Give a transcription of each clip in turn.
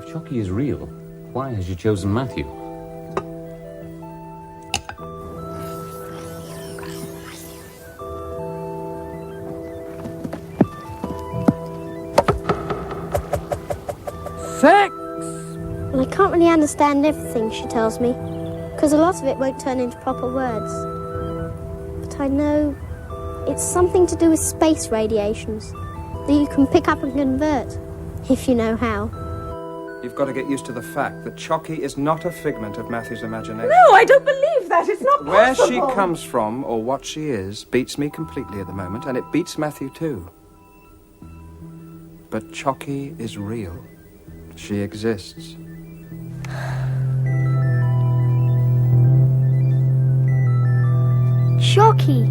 Chocky is real. Why has she chosen Matthew? Sex! Well, I can't really understand everything she tells me, because a lot of it won't turn into proper words. But I know it's something to do with space radiations that you can pick up and convert, if you know how. You've got to get used to the fact that Chocky is not a figment of Matthew's imagination. No, I don't believe that. It's not Where possible. she comes from, or what she is, beats me completely at the moment, and it beats Matthew too. But Chocky is real. She exists. Chocky!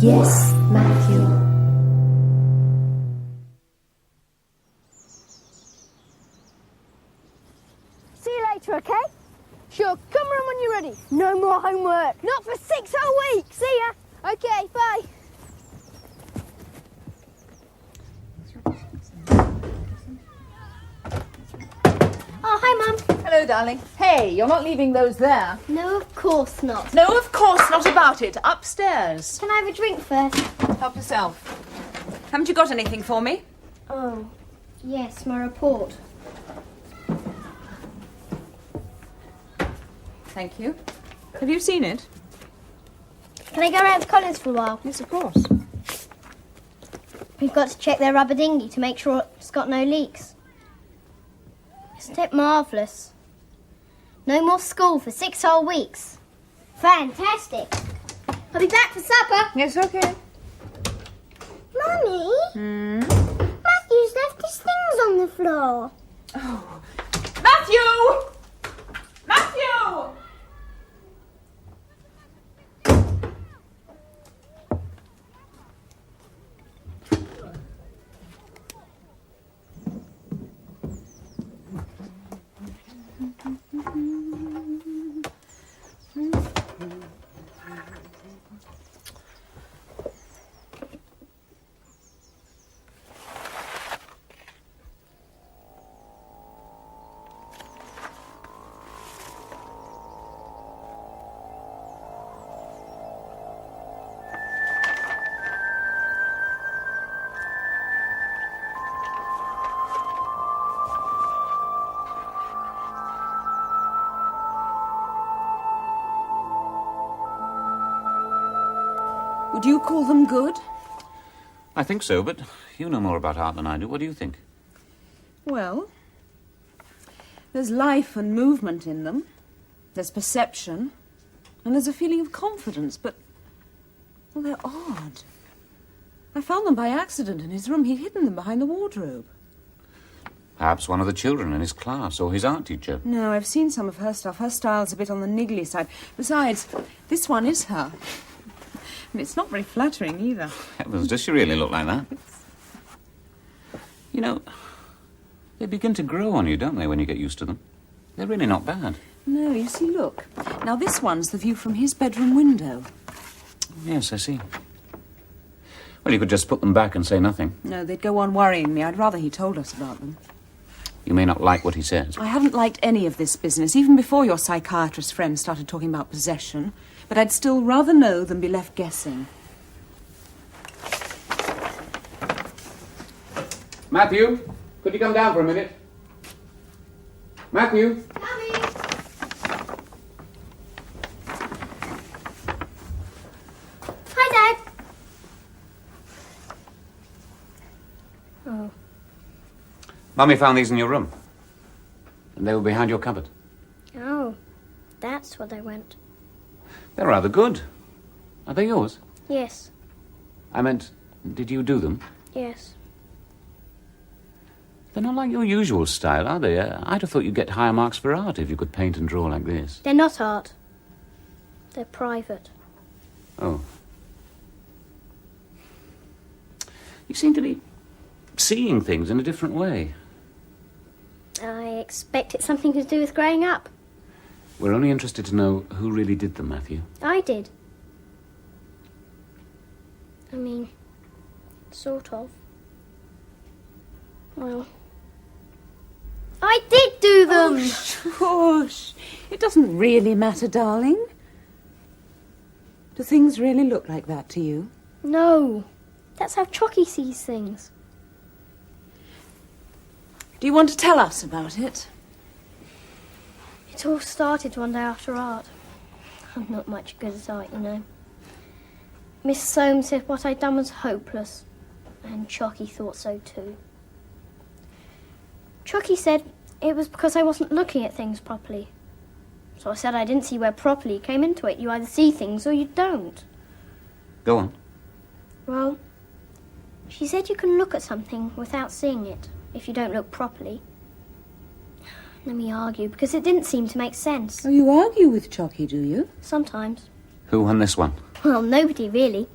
Yes, Matthew. See you later, okay? Sure, come around when you're ready. No more homework. Not for 6 whole weeks. See ya. Okay, bye. Oh, hi, Mum. Hello, darling. Hey, you're not leaving those there. No, of course not. No, of course not about it. Upstairs. Can I have a drink first? Help yourself. Haven't you got anything for me? Oh, yes, my report. Thank you. Have you seen it? Can I go around to Collins for a while? Yes, of course. We've got to check their rubber dinghy to make sure it's got no leaks. Isn't it marvellous? No more school for 6 whole weeks. Fantastic. I'll be back for supper. Yes, okay. Mummy? Matthew's left his things on the floor. Oh. Matthew! Matthew! Would you call them good? I think so, but you know more about art than I do. What do you think? Well, there's life and movement in them. There's perception. And there's a feeling of confidence, but... well, they're odd. I found them by accident in his room. He'd hidden them behind the wardrobe. Perhaps one of the children in his class or his art teacher. No, I've seen some of her stuff. Her style's a bit on the niggly side. Besides, this one is her. And it's not very flattering either. Heavens, does she really look like that? You know, they begin to grow on you, don't they, when you get used to them? They're really not bad. No, you see, look. Now, this one's the view from his bedroom window. Yes, I see. Well, you could just put them back and say nothing. No, they'd go on worrying me. I'd rather he told us about them. You may not like what he says. I haven't liked any of this business, even before your psychiatrist friend started talking about possession. But I'd still rather know than be left guessing. Matthew, could you come down for a minute? Matthew? Mummy! Hi, Dad. Mummy found these in your room. And they were behind your cupboard. Oh, that's where they went. They're rather good. Are they yours? Yes, I meant, did you do them? yes. They're not like your usual style, are they? I'd have thought you'd get higher marks for art if you could paint and draw like this. They're not art. They're private. Oh. You seem to be seeing things in a different way. I expect it's something to do with growing up. We're only interested to know who really did them, Matthew. I did. I mean, sort of. Well, I did do them! Oh, shush. It doesn't really matter, darling. Do things really look like that to you? No, that's how Chocky sees things. Do you want to tell us about it? It all started one day after art. I'm not much good at art, you know. Miss Soames said what I'd done was hopeless, and Chocky thought so too. Chocky said it was because I wasn't looking at things properly. So I said I didn't see where properly came into it. You either see things or you don't. Go on. Well, she said you can look at something without seeing it if you don't look properly. Let me argue, because it didn't seem to make sense. Oh, you argue with Chocky, do you? Sometimes. Who won this one? Well, nobody really.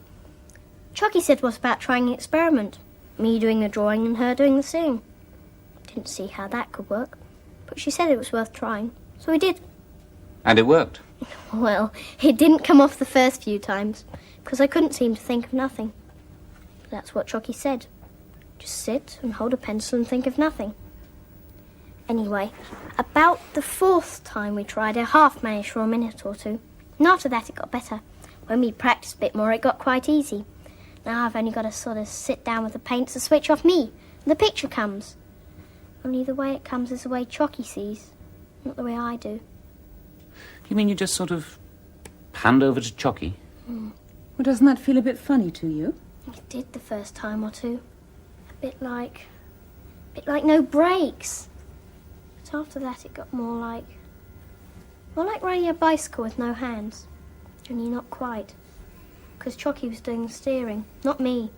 Chocky said it was about trying an experiment. Me doing the drawing and her doing the seeing. Didn't see how that could work, but she said it was worth trying, so we did. And it worked. Well, it didn't come off the first few times, because I couldn't seem to think of nothing. But that's what Chocky said. Just sit and hold a pencil and think of nothing. Anyway, about the fourth time we tried, I half managed for a minute or two. And after that it got better. When we practiced a bit more, it got quite easy. Now I've only got to sort of sit down with the paint to switch off me, and the picture comes. Only the way it comes is the way Chocky sees, not the way I do. You mean you just sort of hand over to Chocky? Well, doesn't that feel a bit funny to you? It did the first time or two. A bit like no brakes. But after that it got more like riding a bicycle with no hands. Only not quite. Because Chocky was doing the steering, not me.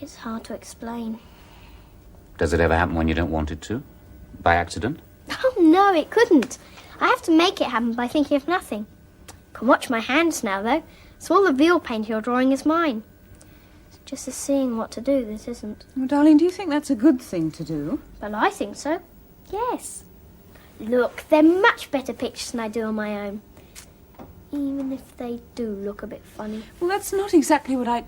It's hard to explain. Does it ever happen when you don't want it to? By accident? Oh no, it couldn't. I have to make it happen by thinking of nothing. Can watch my hands now though, so all the veal paint you're drawing is mine. It's just the seeing what to do that isn't. Oh, darling, do you think that's a good thing to do? Well, I think so. Yes. Look, they're much better pictures than I do on my own. Even if they do look a bit funny. Well, that's not exactly what I...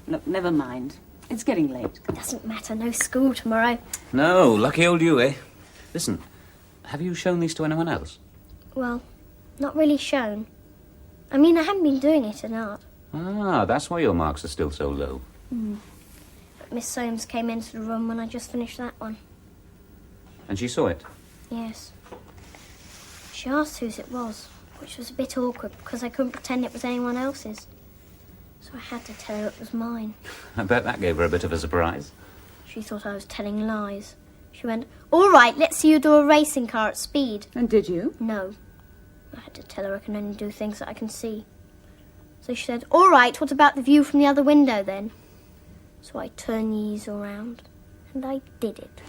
Look, never mind. It's getting late. Doesn't matter, no school tomorrow. No, lucky old you, eh? Listen, have you shown these to anyone else? Well, not really shown. I mean, I haven't been doing it in art. Ah, that's why your marks are still so low. But Miss Soames came into the room when I just finished that one. And she saw it? Yes. She asked whose it was, which was a bit awkward because I couldn't pretend it was anyone else's. So I had to tell her it was mine. I bet that gave her a bit of a surprise. She thought I was telling lies. She went, "All right, let's see you do a racing car at speed." And did you? No. I had to tell her I can only do things that I can see. So she said, "All right, what about the view from the other window then?" So I turned these around, and I did it.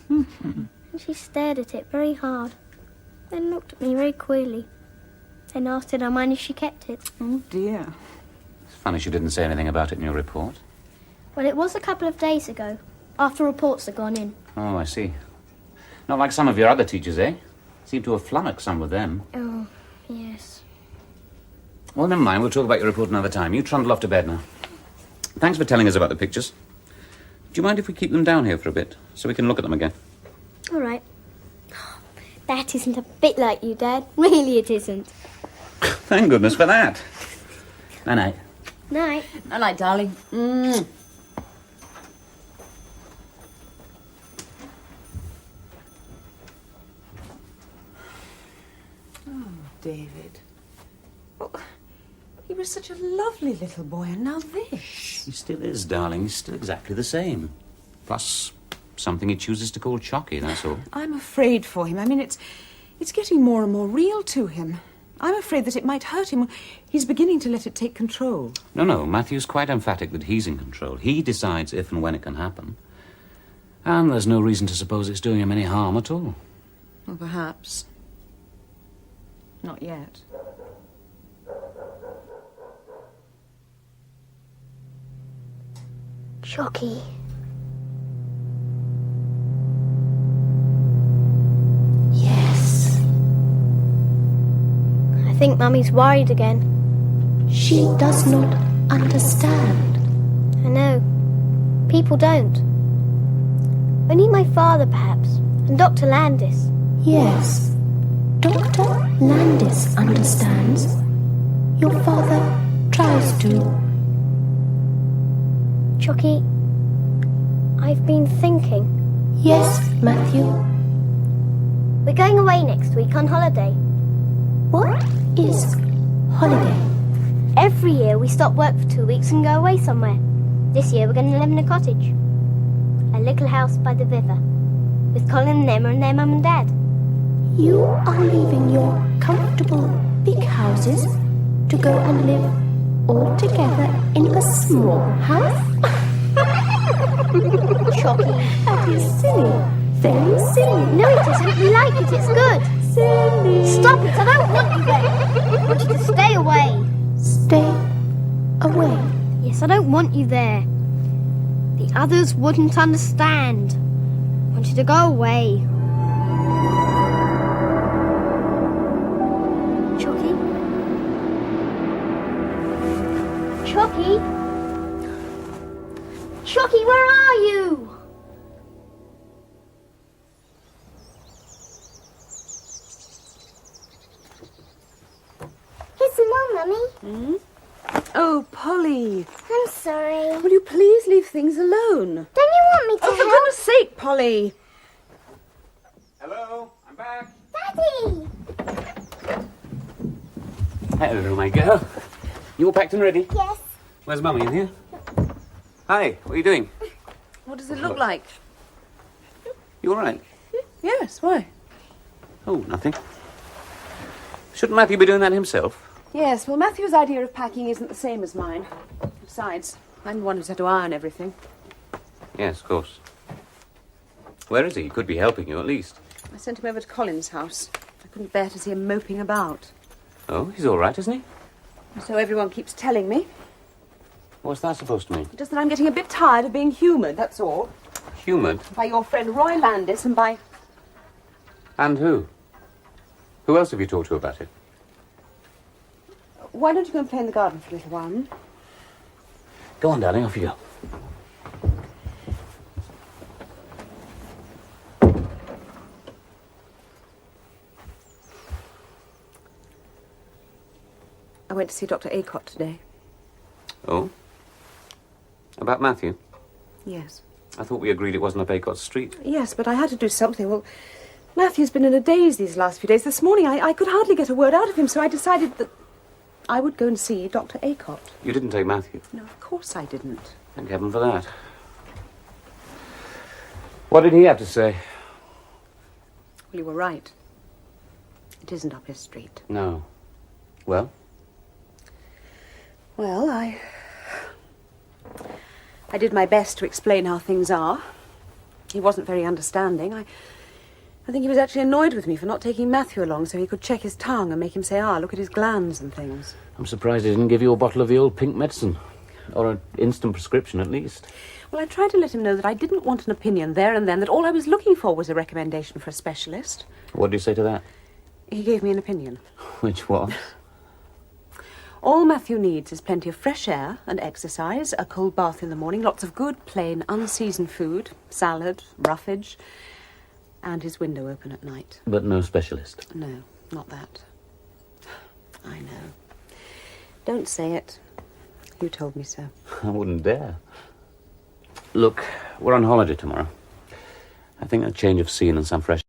And she stared at it very hard, then looked at me very queerly, then asked did I mind if she kept it. Oh, dear. It's funny she didn't say anything about it in your report. Well, it was a couple of days ago, after reports had gone in. Oh, I see. Not like some of your other teachers, eh? Seem to have flummoxed some with them. Oh, yes. Well, never mind. We'll talk about your report another time. You trundle off to bed now. Thanks for telling us about the pictures. Do you mind if we keep them down here for a bit, so we can look at them again? All right. That isn't a bit like you, Dad. Really it isn't. Thank goodness for that. Night-night. Night. Night, darling. Mm. Oh, David. Oh, he was such a lovely little boy, and now this. He still is, darling. He's still exactly the same. Plus, something he chooses to call Chocky, that's all. I'm afraid for him. I mean, it's getting more and more real to him. I'm afraid that it might hurt him. He's beginning to let it take control. No, Matthew's quite emphatic that he's in control. He decides if and when it can happen. And there's no reason to suppose it's doing him any harm at all. Well, perhaps. Not yet. Chocky. Yes. I think Mummy's worried again. She does not understand. I know. People don't. Only my father, perhaps, and Dr. Landis. Yes. Dr. Landis understands. Your father tries to. Chocky, I've been thinking. Yes, Matthew. We're going away next week on holiday. What is holiday? Every year we stop work for 2 weeks and go away somewhere. This year we're going to live in a cottage. A little house by the river. With Colin and Emma and their mum and dad. You are leaving your comfortable big houses to go and live all together in a small house? Chocky. That is silly. Very silly. No, it isn't. We like it. It's good. Silly. Stop it. I don't want you there. I want you to stay away. Stay away. Yes, I don't want you there. The others wouldn't understand. I want you to go away. Chocky? Chocky? Chocky, where are you? Here's some more, Mummy. Oh, Polly. I'm sorry. Will you please leave things alone? Don't you want me to Oh, for help? goodness sake, Polly. Hello, I'm back. Daddy! Hello, my girl. You all packed and ready? Yes. Where's Mummy, in here? Hi, what are you doing? What does it look like? You all right? Yes, why? Oh, nothing. Shouldn't Matthew be doing that himself? Yes, well, Matthew's idea of packing isn't the same as mine. Besides, I'm the one who's had to iron everything. Yes, of course. Where is he? He could be helping you, at least. I sent him over to Colin's house. I couldn't bear to see him moping about. Oh, he's all right, isn't he? So everyone keeps telling me. What's that supposed to mean? Just that I'm getting a bit tired of being humoured, that's all. Humoured? By your friend Roy Landis and by... And who? Who else have you talked to about it? Why don't you go and play in the garden for a little while? Go on, darling, off you go. I went to see Dr. Acott today. Oh? About Matthew? Yes. I thought we agreed it wasn't up Acott's street. Yes, but I had to do something. Well, Matthew's been in a daze these last few days. This morning I could hardly get a word out of him, so I decided that I would go and see Dr. Acott. You didn't take Matthew? No, of course I didn't. Thank heaven for that. What did he have to say? Well, you were right. It isn't up his street. No. Well? Well, I did my best to explain how things are. He wasn't very understanding. I think he was actually annoyed with me for not taking Matthew along so he could check his tongue and make him say, look at his glands and things. I'm surprised he didn't give you a bottle of the old pink medicine. Or an instant prescription, at least. Well, I tried to let him know that I didn't want an opinion there and then, that all I was looking for was a recommendation for a specialist. What did you say to that? He gave me an opinion. Which was? All Matthew needs is plenty of fresh air and exercise, a cold bath in the morning, lots of good, plain, unseasoned food, salad, roughage, and his window open at night. But no specialist? No, not that. I know. Don't say it. You told me so. I wouldn't dare. Look, we're on holiday tomorrow. I think a change of scene and some fresh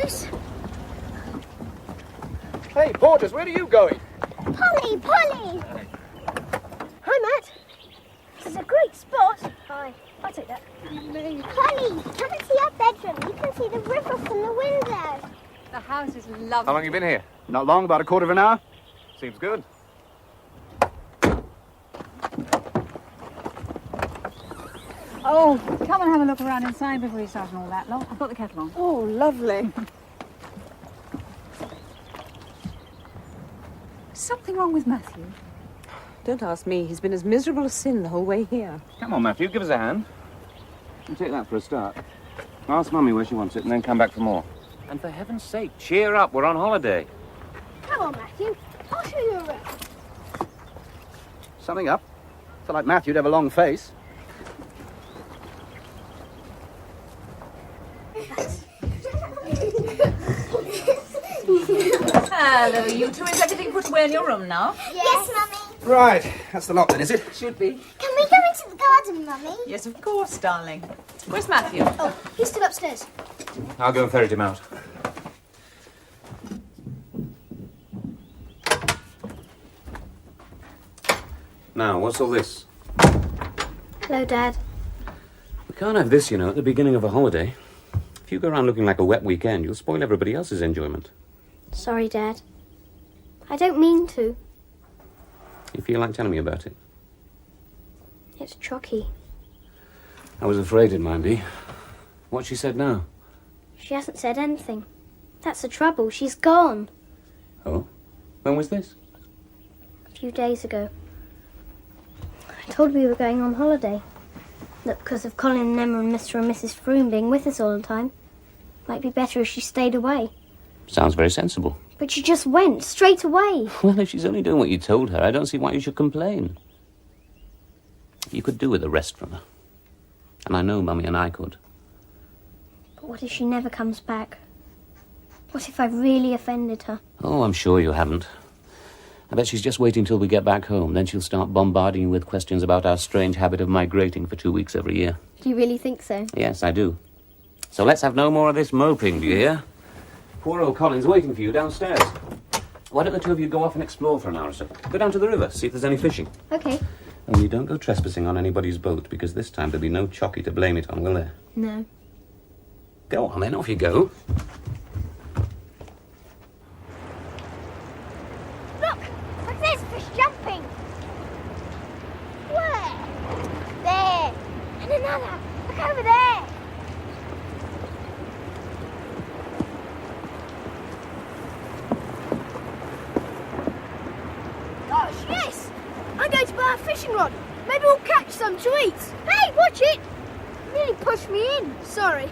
This... Hey, Porters, where are you going? Polly! Polly! Hi, Matt. This is a great spot. Hi. I'll take that. Polly, come and see our bedroom. You can see the river from the window. The house is lovely. How long have you been here? Not long, about a quarter of an hour. Seems good. Oh, come and have a look around inside before you start and all that lot. I've got the kettle on. Oh, lovely. Something wrong with Matthew? Don't ask me. He's been as miserable as sin the whole way here. Come on, Matthew, give us a hand. We'll take that for a start. Ask Mummy where she wants it and then come back for more. And for heaven's sake, cheer up. We're on holiday. Come on, Matthew. I'll show you around. Something up? Felt like Matthew'd have a long face. Hello, you two. Is everything put away in your room now? Yes, Mummy. Right, that's the lot then, is it? Should be. Can we go into the garden, Mummy? Yes, of course, darling. Where's Matthew? Oh, he's still upstairs. I'll go and ferret him out. Now, what's all this? Hello, Dad. We can't have this, you know, at the beginning of a holiday. If you go around looking like a wet weekend, you'll spoil everybody else's enjoyment. Sorry, Dad. I don't mean to. You feel like telling me about it? It's Chocky. I was afraid it might be. What's she said now? She hasn't said anything. That's the trouble. She's gone. Oh? When was this? A few days ago. I told her we were going on holiday. That because of Colin and Emma and Mr. and Mrs. Froome being with us all the time, might be better if she stayed away. Sounds very sensible. But she just went, straight away. Well, if she's only doing what you told her, I don't see why you should complain. You could do with a rest from her. And I know Mummy and I could. But what if she never comes back? What if I've really offended her? Oh, I'm sure you haven't. I bet she's just waiting till we get back home. Then she'll start bombarding you with questions about our strange habit of migrating for 2 weeks every year. Do you really think so? Yes, I do. So let's have no more of this moping, do you hear? Poor old Colin's waiting for you downstairs. Why don't the two of you go off and explore for an hour or so? Go down to the river, see if there's any fishing. Okay. Only don't go trespassing on anybody's boat, because this time there'll be no Chocky to blame it on, will there? No. Go on then, off you go. Look! Look, there's a fish jumping! Where? There! And another! Look over there! Gosh, yes! I'm going to buy a fishing rod. Maybe we'll catch some to eat. Hey, watch it! You nearly pushed me in. Sorry.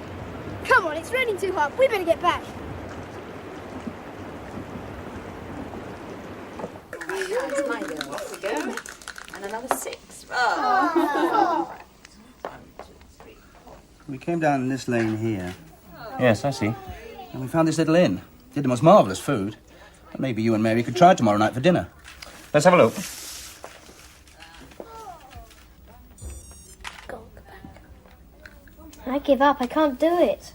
Come on, it's raining too hard. We better get back. That's my girl. Off we go. And another 6. Oh. We came down this lane here, Yes, I see. and we found this little inn. Did the most marvellous food. And maybe you and Mary could try tomorrow night for dinner. Let's have a look. I give up. I can't do it.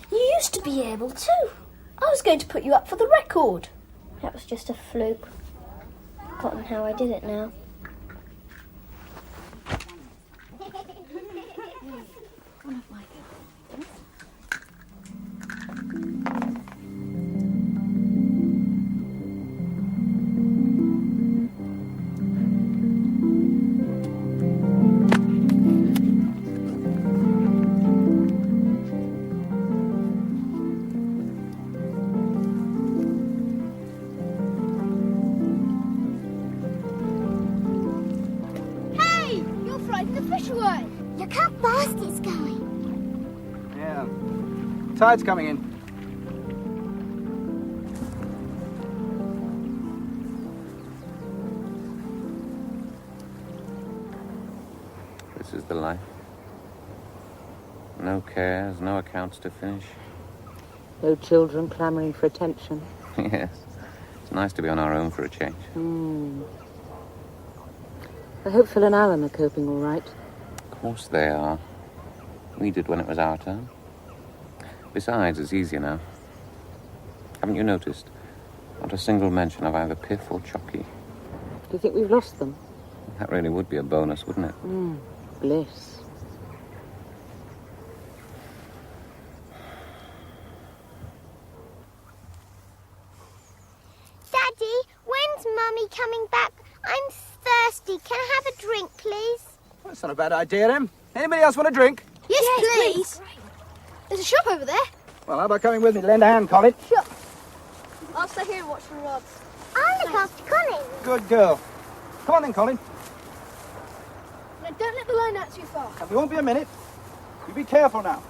You used to be able to. I was going to put you up for the record. That was just a fluke. Forgotten how I did it now. Hey! You're frightening the fish away. Look how fast it's going. Yeah. Tide's coming in. This is the life. No cares, no accounts to finish. No children clamouring for attention. Yes. It's nice to be on our own for a change. I hope Phil and Alan are coping all right. Of course they are. We did when it was our turn. Besides, it's easier now. Haven't you noticed? Not a single mention of either Piff or Chocky. Do you think we've lost them? That really would be a bonus, wouldn't it? Bliss. Daddy, when's Mummy coming back? I'm thirsty. Can I have a drink, please? Well, that's not a bad idea, Em. Anybody else want a drink? Yes, please. There's a shop over there. Well, how about coming with me? Lend a hand, Colin. Sure. I'll stay here and watch the rods. I'll look after Colin. Good girl. Come on then, Colin. No, don't let the line out too far. We won't be a minute. You be careful now.